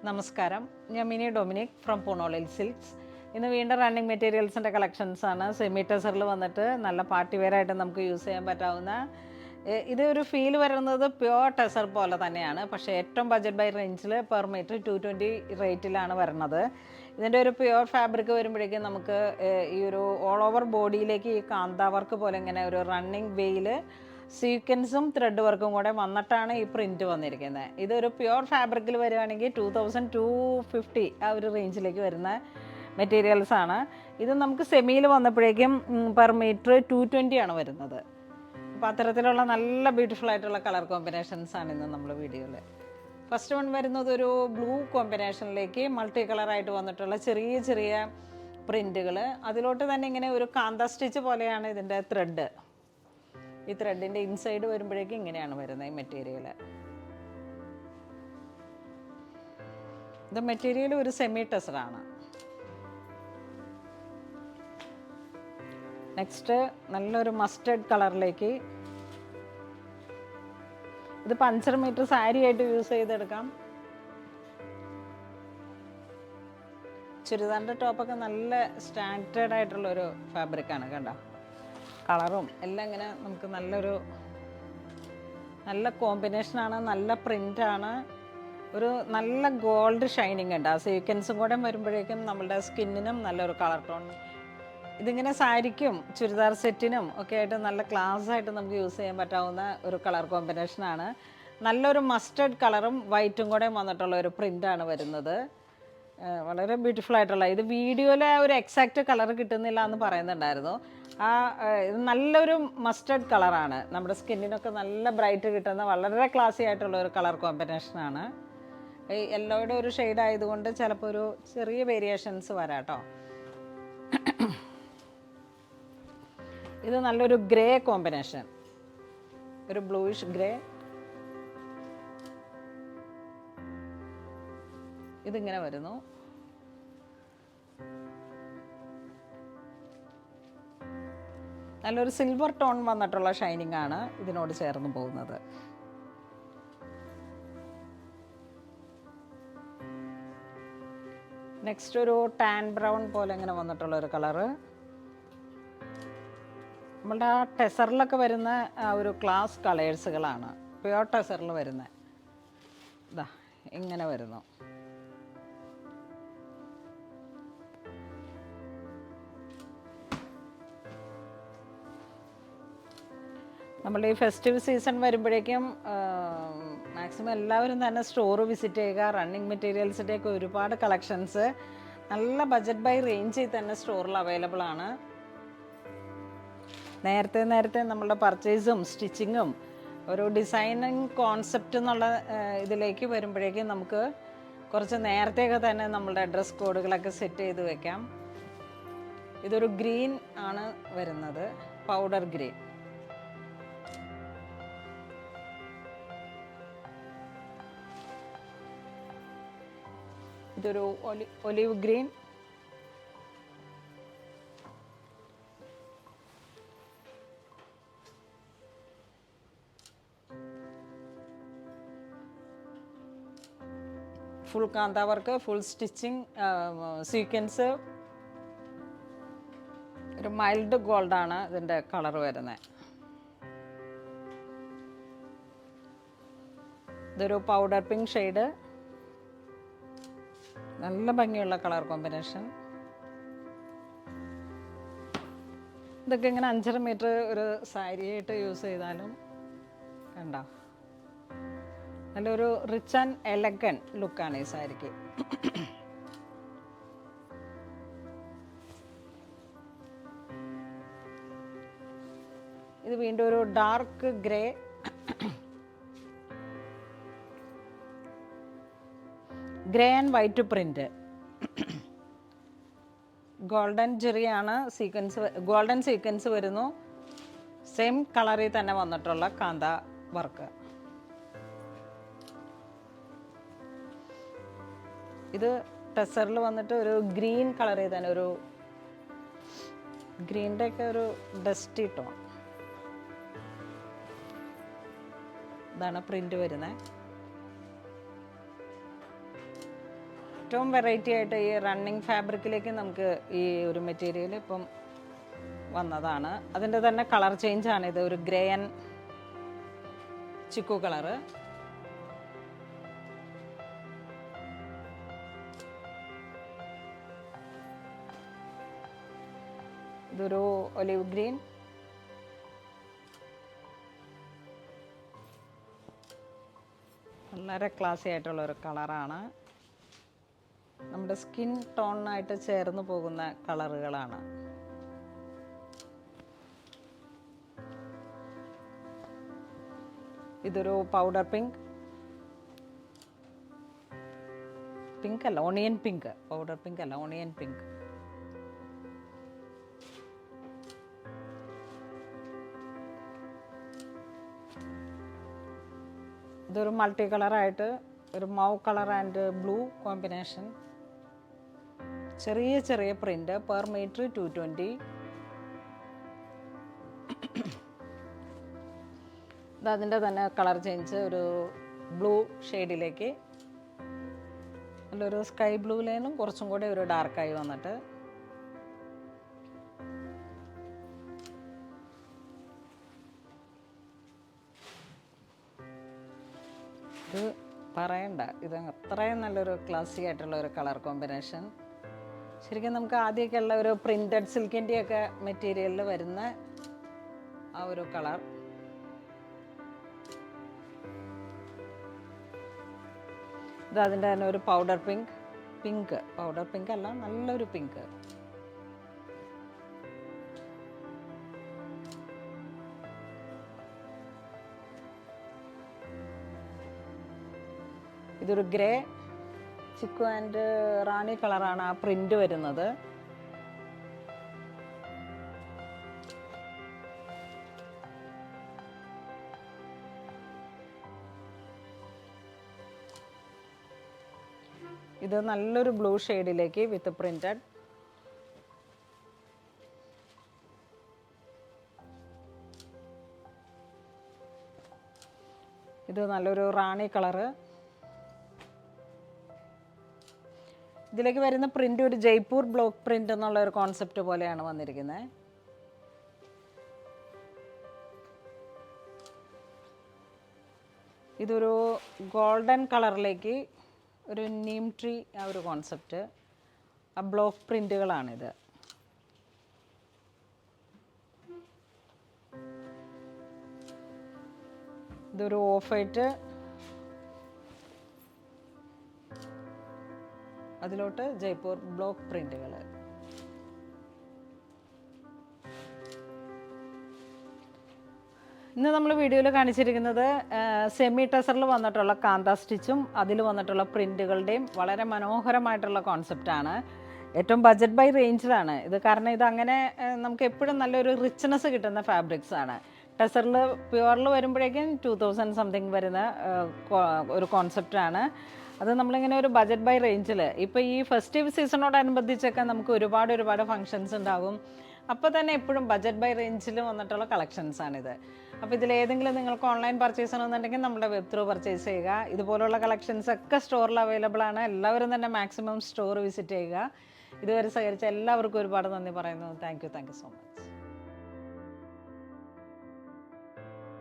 നമസ്കാരം, ഞാൻ mini Dominic from പൂണോളിൽ silks. ഇന്ന് വീണ്ടും റണ്ണിങ് മെറ്റീരിയൽസിൻ്റെ കളക്ഷൻസാണ്. സെമി ടെസറിൽ വന്നിട്ട് നല്ല പാർട്ടി വെയർ ആയിട്ട് നമുക്ക് യൂസ് ചെയ്യാൻ പറ്റാവുന്ന ഇത് ഒരു ഫീൽ വരുന്നത് പ്യുവർ ടെസർ പോലെ തന്നെയാണ്. പക്ഷേ ഏറ്റവും ബഡ്ജറ്റ് ബൈ റേഞ്ചിൽ പെർ മീറ്റർ 220 റേറ്റിലാണ് വരുന്നത്. ഇതിൻ്റെ ഒരു പ്യുവർ ഫാബ്രിക് വരുമ്പോഴേക്കും നമുക്ക് ഈ ഒരു ഓൾ ഓവർ ബോഡിയിലേക്ക് ഈ കാന്ത വർക്ക് പോലെ ഇങ്ങനെ ഒരു റണ്ണിങ് വെയിൽ സീക്വൻസും ത്രെഡ് വർക്കും കൂടെ വന്നിട്ടാണ് ഈ പ്രിൻറ്റ് വന്നിരിക്കുന്നത്. ഇതൊരു പ്യുവർ ഫാബ്രിക്കിൽ വരികയാണെങ്കിൽ 2250 ആ ഒരു റേഞ്ചിലേക്ക് വരുന്ന മെറ്റീരിയൽസാണ്. ഇത് നമുക്ക് സെമിയിൽ വന്നപ്പോഴേക്കും പെർ മീറ്റർ 220 ആണ് വരുന്നത്. അപ്പോൾ അത്തരത്തിലുള്ള നല്ല ബ്യൂട്ടിഫുൾ ആയിട്ടുള്ള കളർ കോമ്പിനേഷൻസാണ് ഇന്ന് നമ്മൾ വീഡിയോയിൽ. ഫസ്റ്റ് വൺ വരുന്നത് ഒരു ബ്ലൂ കോമ്പിനേഷനിലേക്ക് മൾട്ടി കളറായിട്ട് വന്നിട്ടുള്ള ചെറിയ ചെറിയ പ്രിൻറ്റുകൾ. അതിലോട്ട് തന്നെ ഇങ്ങനെ ഒരു കാന്ത സ്റ്റിച്ച് പോലെയാണ് ഇതിൻ്റെ ത്രെഡ്. ഈ ത്രെഡിൻ്റെ ഇൻസൈഡ് വരുമ്പോഴേക്കും ഇങ്ങനെയാണ് വരുന്നത് ഈ മെറ്റീരിയൽ. ഇത് മെറ്റീരിയൽ ഒരു സെമി ടെസറാണ്. നെക്സ്റ്റ് നല്ലൊരു മസ്റ്റർഡ് കളറിലേക്ക്. ഇത് 5 മീറ്റർ സാരി ആയിട്ട് യൂസ് ചെയ്തെടുക്കാം. ചുരിദാറിൻ്റെ ടോപ്പൊക്കെ നല്ല സ്റ്റാൻഡേർഡ് ആയിട്ടുള്ളൊരു ഫാബ്രിക്കാണ്. കണ്ടോ, കളറും എല്ലാം ഇങ്ങനെ നമുക്ക് നല്ല കോമ്പിനേഷനാണ്, നല്ല പ്രിൻ്റാണ്, ഒരു നല്ല ഗോൾഡ് ഷൈനിങ് ഉണ്ട്. ആ സീക്വൻസും കൂടെ വരുമ്പോഴേക്കും നമ്മളുടെ സ്കിന്നിനും നല്ലൊരു കളർ ടോൺ. ഇതിങ്ങനെ സാരിക്കും ചുരിദാർ സെറ്റിനും ഒക്കെ ആയിട്ട് നല്ല ക്ലാസ് ആയിട്ട് നമുക്ക് യൂസ് ചെയ്യാൻ പറ്റാവുന്ന ഒരു കളർ കോമ്പിനേഷനാണ്. നല്ലൊരു മസ്റ്റർഡ് കളറും വൈറ്റും കൂടെ വന്നിട്ടുള്ള ഒരു പ്രിൻ്റാണ് വരുന്നത്. വളരെ ബ്യൂട്ടിഫുൾ ആയിട്ടുള്ള, ഇത് വീഡിയോയിൽ ഒരു എക്സാക്റ്റ് കളർ കിട്ടുന്നില്ല എന്ന് പറയുന്നുണ്ടായിരുന്നു. ഇത് നല്ലൊരു മസ്റ്റർഡ് കളറാണ്, നമ്മുടെ സ്കിന്നിനൊക്കെ നല്ല ബ്രൈറ്റ് കിട്ടുന്ന വളരെ ക്ലാസി ആയിട്ടുള്ള ഒരു കളർ കോമ്പിനേഷനാണ്. ഈ യെല്ലോയുടെ ഒരു ഷെയ്ഡ് ആയതുകൊണ്ട് ചിലപ്പോൾ ഒരു ചെറിയ വേരിയേഷൻസ് വരാം കേട്ടോ. ഇത് നല്ലൊരു ഗ്രേ കോമ്പിനേഷൻ, ഒരു ബ്ലൂയിഷ് ഗ്രേ. ഇതിങ്ങനെ വരുന്നു. നല്ലൊരു സിൽവർ ടോൺ വന്നിട്ടുള്ള ഷൈനിങ് ആണ് ഇതിനോട് ചേർന്ന് പോകുന്നത്. നെക്സ്റ്റ് ഒരു ടാൻ ബ്രൗൺ പോലെ ഇങ്ങനെ വന്നിട്ടുള്ള ഒരു കളറ്. നമ്മളുടെ ആ ടെസറിലൊക്കെ വരുന്ന ആ ഒരു ക്ലാസ് കളേഴ്സുകളാണ്, പ്യുവർ ടെസറിൽ വരുന്നത്. ഇതാ ഇങ്ങനെ വരുന്നു. നമ്മളുടെ ഈ ഫെസ്റ്റീവ് സീസൺ വരുമ്പോഴേക്കും മാക്സിമം എല്ലാവരും തന്നെ സ്റ്റോർ വിസിറ്റ് ചെയ്യുക. റണ്ണിങ് മെറ്റീരിയൽസിൻ്റെയൊക്കെ ഒരുപാട് കളക്ഷൻസ് നല്ല ബഡ്ജറ്റ് ബൈ റേഞ്ചിൽ തന്നെ സ്റ്റോറിൽ അവൈലബിൾ ആണ്. നേരത്തെ നമ്മളുടെ പർച്ചേസും സ്റ്റിച്ചിങ്ങും ഒരു ഡിസൈനിങ് കോൺസെപ്റ്റ് എന്നുള്ള ഇതിലേക്ക് വരുമ്പോഴേക്കും നമുക്ക് കുറച്ച് നേരത്തെയൊക്കെ തന്നെ നമ്മളുടെ ഡ്രസ് കോഡുകളൊക്കെ സെറ്റ് ചെയ്ത് വെക്കാം. ഇതൊരു ഗ്രീൻ ആണ് വരുന്നത്, പൗഡർ ഗ്രീൻ. ഇതൊരു ഒലിവ് ഗ്രീൻ. ഫുൾ കാന്ത വർക്ക്, ഫുൾ സ്റ്റിച്ചിങ്, സീക്വൻസ്. ഒരു മൈൽഡ് ഗോൾഡാണ് ഇതിൻ്റെ കളർ വരുന്നത്. ഇതൊരു പൗഡർ പിങ്ക് ഷെയ്ഡ്, നല്ല ഭംഗിയുള്ള കളർ കോമ്പിനേഷൻ. ഇതൊക്കെ ഇങ്ങനെ 5 മീറ്റർ ഒരു സാരിയായിട്ട് യൂസ് ചെയ്താലും കണ്ടോ നല്ലൊരു റിച്ച് ആൻഡ് എലഗൻ ലുക്കാണ് ഈ സാരിക്ക്. ഇത് വീണ്ടും ഒരു dark grey. Grey and white print. Golden ജെറിയാണ് സീക്വൻസ്, ഗോൾഡൻ സീക്വൻസ് വരുന്നു. സെയിം കളറിൽ തന്നെ വന്നിട്ടുള്ള കാന്ത വർക്ക്. ഇത് ടെസറിൽ വന്നിട്ട് ഒരു ഗ്രീൻ കളറിൽ തന്നെ, ഒരു ഗ്രീൻ്റെ ഒക്കെ ഒരു ഡസ്റ്റി ടോൺ. ഇതാണ് പ്രിന്റ് വരുന്നത്. ഏറ്റവും വെറൈറ്റി ആയിട്ട് ഈ റണ്ണിങ് ഫാബ്രിക്കിലേക്ക് നമുക്ക് ഈ ഒരു മെറ്റീരിയൽ ഇപ്പം വന്നതാണ്. അതിൻ്റെ തന്നെ കളർ ചേഞ്ചാണ് ഇത്, ഒരു ഗ്രേ ആൻഡ് ചിക്കു കളറ്. ഇതൊരു ഒലിവ് ഗ്രീൻ. വളരെ ക്ലാസി ആയിട്ടുള്ള ഒരു കളറാണ്. നമ്മുടെ സ്കിൻ ടോണിനായിട്ട് ചേർന്ന് പോകുന്ന കളറുകളാണ്. ഇതൊരു പൗഡർ പിങ്ക്, പിങ്ക് അല്ല ഓണിയൻ പിങ്ക്, പൗഡർ പിങ്ക് അല്ല ഓണിയൻ പിങ്ക്. ഇതൊരു മൾട്ടി കളറായിട്ട് ഒരു മൗ കളർ ആൻഡ് ബ്ലൂ കോമ്പിനേഷൻ. ചെറിയ ചെറിയ പ്രിൻ്റ്, പെർ മീറ്റർ 220. അതിൻ്റെ തന്നെ കളർ ചേഞ്ച് ഒരു ബ്ലൂ ഷെയ്ഡിലേക്ക്, നല്ലൊരു സ്കൈ ബ്ലൂയിലേനും കുറച്ചും കൂടെ ഒരു ഡാർക്കായി വന്നിട്ട്. ഇത് പറയണ്ട, ഇത് അത്രയും നല്ലൊരു ക്ലാസിക് ആയിട്ടുള്ള ഒരു കളർ കോമ്പിനേഷൻ. ശരിക്കും നമുക്ക് ആദ്യമൊക്കെ ഉള്ള ഒരു പ്രിൻറ്റഡ് സിൽക്കിൻ്റെയൊക്കെ മെറ്റീരിയലിൽ വരുന്ന ആ ഒരു കളർ. ഇത് അതിൻ്റെ തന്നെ ഒരു powder pink, pink powder pink അല്ല, നല്ലൊരു പിങ്ക്. ഇതൊരു ഗ്രേ ചിക്കു ആൻഡ് റാണി കളറാണ് ആ പ്രിൻ്റ് വരുന്നത്. ഇത് നല്ലൊരു ബ്ലൂ ഷെയ്ഡിലേക്ക് വിത്ത് പ്രിൻറ്റഡ്. ഇത് നല്ലൊരു റാണി കളറ്. ഇതിലേക്ക് വരുന്ന പ്രിൻ്റ് ഒരു ജയ്പൂർ ബ്ലോക്ക് പ്രിൻ്റ് എന്നുള്ള ഒരു കോൺസെപ്റ്റ് പോലെയാണ് വന്നിരിക്കുന്നത്. ഇതൊരു ഗോൾഡൻ കളറിലേക്ക് ഒരു നീം ട്രീ ആ ഒരു കോൺസെപ്റ്റ്, ആ ബ്ലോക്ക് പ്രിൻ്റുകളാണിത്. ഇതൊരു ഓഫ് വൈറ്റ്, അതിലോട്ട് ജയ്പൂർ ബ്ലോക്ക് പ്രിൻ്റുകൾ. ഇന്ന് നമ്മൾ വീഡിയോയിൽ കാണിച്ചിരിക്കുന്നത് സെമി ടെസറിൽ വന്നിട്ടുള്ള കാന്ത സ്റ്റിച്ചും അതിൽ വന്നിട്ടുള്ള പ്രിൻ്റുകളുടെയും വളരെ മനോഹരമായിട്ടുള്ള കോൺസെപ്റ്റാണ്. ഏറ്റവും ബഡ്ജറ്റ് ബൈ റേഞ്ചിലാണ് ഇത്. കാരണം ഇതങ്ങനെ നമുക്ക് എപ്പോഴും നല്ലൊരു റിച്ച്നെസ് കിട്ടുന്ന ഫാബ്രിക്സ് ആണ്. ടെസറിൽ പ്യുവറിൽ വരുമ്പോഴേക്കും 2000 സംതിങ് വരുന്ന ഒരു കോൺസെപ്റ്റാണ്. അത് നമ്മളിങ്ങനെ ഒരു ബഡ്ജറ്റ് ബൈ റേഞ്ചിൽ ഇപ്പോൾ ഈ ഫെസ്റ്റീവ് സീസണോടനുബന്ധിച്ചൊക്കെ നമുക്ക് ഒരുപാട് ഫങ്ഷൻസ് ഉണ്ടാകും. അപ്പോൾ തന്നെ എപ്പോഴും ബഡ്ജറ്റ് ബൈ റേഞ്ചിൽ വന്നിട്ടുള്ള കളക്ഷൻസാണിത്. അപ്പോൾ ഇതിലേതെങ്കിലും നിങ്ങൾക്ക് ഓൺലൈൻ പർച്ചേസ് ചെയ്യണമെന്നുണ്ടെങ്കിൽ നമ്മുടെ വെബ് ത്രൂ പർച്ചേസ് ചെയ്യുക. ഇതുപോലുള്ള കളക്ഷൻസ് ഒക്കെ സ്റ്റോറിൽ അവൈലബിൾ ആണ്. എല്ലാവരും തന്നെ മാക്സിമം സ്റ്റോർ വിസിറ്റ് ചെയ്യുക. ഇതുവരെ സഹകരിച്ച എല്ലാവർക്കും ഒരുപാട് നന്ദി പറയുന്നു. Thank you so much.